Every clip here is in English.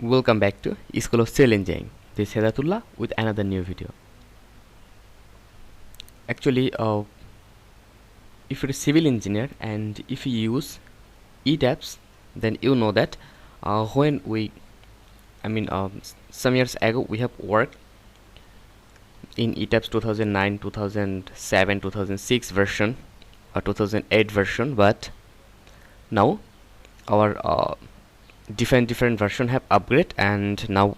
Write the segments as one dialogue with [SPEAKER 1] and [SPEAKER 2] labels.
[SPEAKER 1] Welcome back to School of Civil Engineering. This is Hedaetullah with another new video. Actually, if you're a civil engineer and if you use Etabs, then you know that when some years ago we have worked in Etabs 2009, 2007, 2006 version or 2008 version, but now our different version have upgrade, and now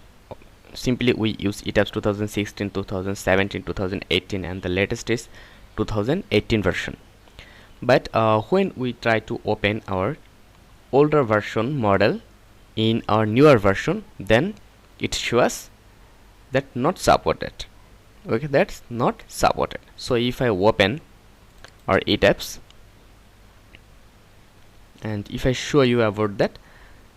[SPEAKER 1] simply we use Etabs 2016, 2017, 2018, and the latest is 2018 version. But when we try to open our older version model in our newer version, then it shows that not supported. Okay, that's not supported. So if I open our Etabs and if I show you about that,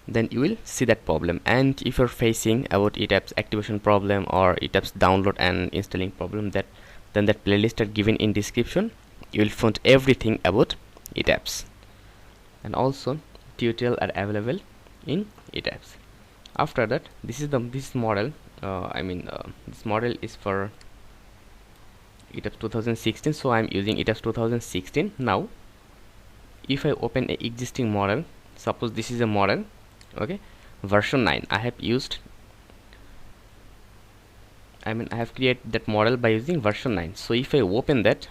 [SPEAKER 1] then you will see that problem. And if you're facing about Etabs activation problem or Etabs download and installing problem, then that playlist are given in description. You will find everything about Etabs, and also tutorial are available in Etabs. After that, this model. This model is for Etabs 2016, so I'm using Etabs 2016. Now if I open a existing model, suppose this is a model, okay, version 9, I have created that model by using version 9. So if I open that,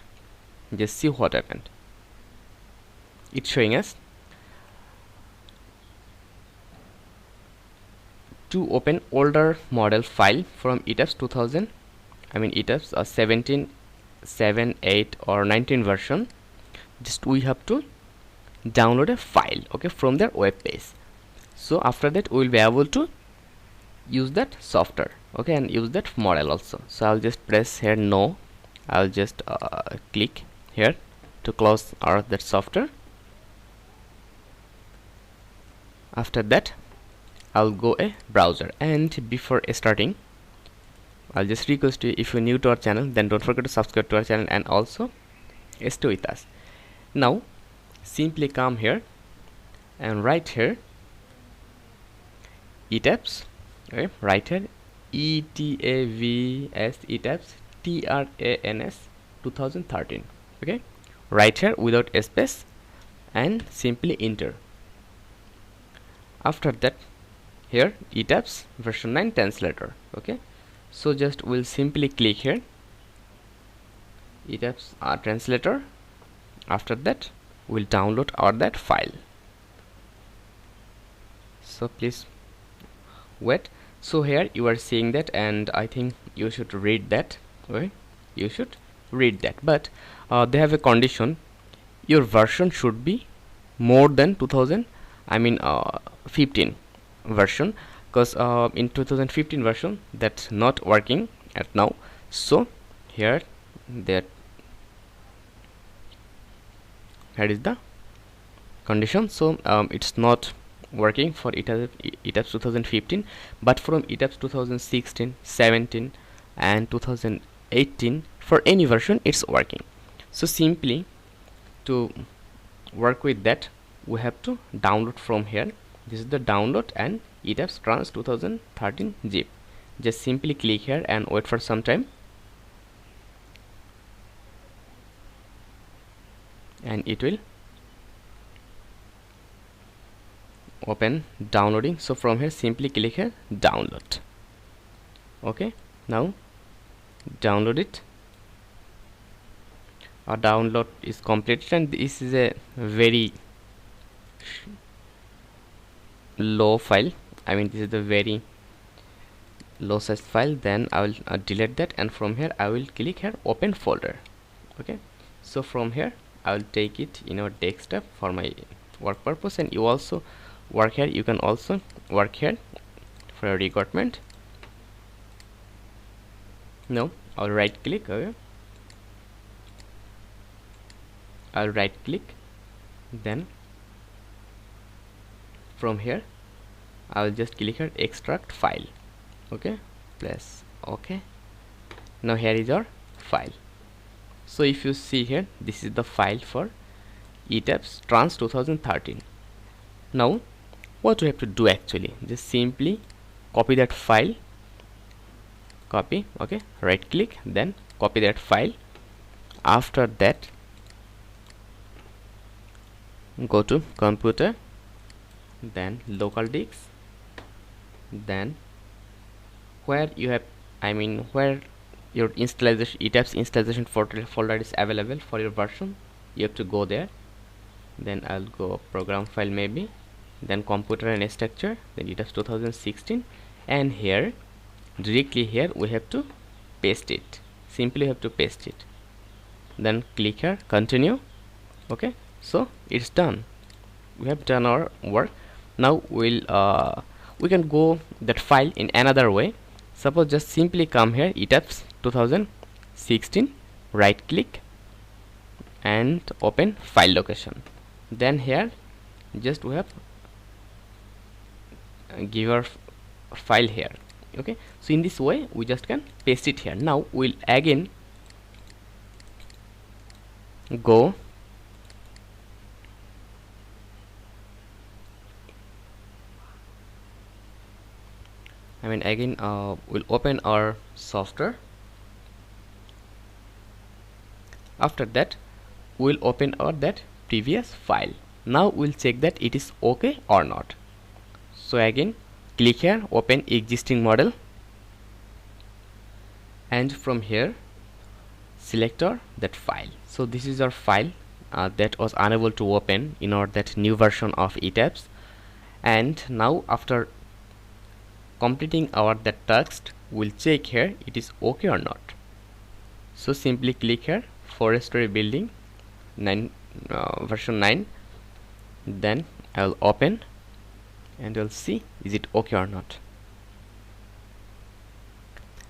[SPEAKER 1] just see what happened. It's showing us to open older model file from Etabs 17, 7, 8 or 19 version. Just we have to download a file, okay, from their web page. So after that we will be able to use that software, okay, and use that model also. So I'll just press here no. I'll just click here to close that software. After that I'll go a browser, and before starting I'll just request you, if you're new to our channel, then don't forget to subscribe to our channel and also stay with us. Now simply come here and write here Etabs, okay, write here Etabs, Etabs TRANS 2013, okay, write here without a space and simply enter. After that here Etabs version 9 translator, okay, so just we'll simply click here Etabs translator. After that we'll download that file. So please wait. So here you are seeing that, and I think you should read that, okay, you should read that, but they have a condition: your version should be more than 15 version, because in 2015 version that's not working at now. So here is the condition. So it's not working for Etabs 2015, but from Etabs 2016, 17 and 2018 for any version it's working. So simply to work with that, we have to download from here. This is the download and Etabs trans 2013 zip. Just simply click here and wait for some time, and it will open downloading. So from here simply click here download, okay. Now download it. Our download is completed, and this is a very low file. This is the very low size file. Then I will delete that, and from here I will click here open folder, okay. So from here I will take it in our desktop for my work purpose, and you also work here. You can also work here for a requirement. Now I'll right click, okay, I'll right click, then from here I'll just click here extract file, okay, press okay. Now here is our file. So if you see here, this is the file for Etabs trans 2013. Now what we have to do, actually just simply copy that file, copy, okay, right click, then copy that file. After that, go to computer, then local disk, then where you have, where your installation Etabs installation folder is available for your version, you have to go there. Then I'll go program file maybe, then computer and structure, then Etabs 2016, and here directly here we have to paste it. Simply have to paste it, then click here, continue. Okay, so it's done. We have done our work. Now we can go that file in another way. Suppose just simply come here, Etabs 2016, right click and open file location. Then here just we have give our file here. Okay, so in this way we just can paste it here. Now we'll again go we'll open our software. After that we'll open our that previous file. Now we'll check that it is okay or not. So again click here, open existing model, and from here select our that file. So this is our file that was unable to open in our that new version of Etabs. And now after completing our that task, we'll check here it is okay or not. So simply click here, 4-story building, version 9, then I'll open and we'll see is it okay or not.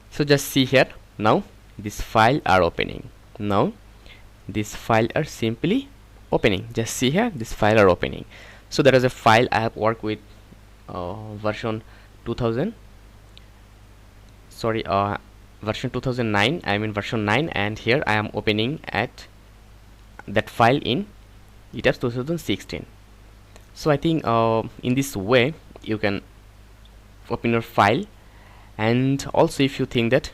[SPEAKER 1] So just see here, now this file are opening. Now this file are simply opening. Just see here, this file are opening. So there is a file I have worked with version 2009, version 9, and here I am opening at that file in Etabs 2016. So I think in this way you can open your file. And also if you think that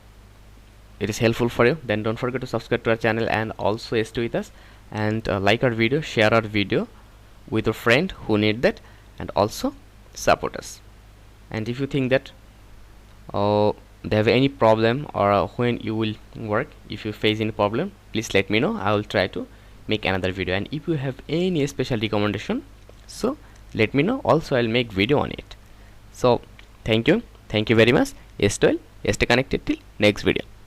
[SPEAKER 1] it is helpful for you, then don't forget to subscribe to our channel and also stay with us, and like our video, share our video with your friend who need that, and also support us. And if you think that they have any problem, or when you will work, if you face any problem, please let me know. I will try to make another video. And if you have any special recommendation, so let me know, also I'll make video on it. So thank you very much. Stay well, stay connected till next video.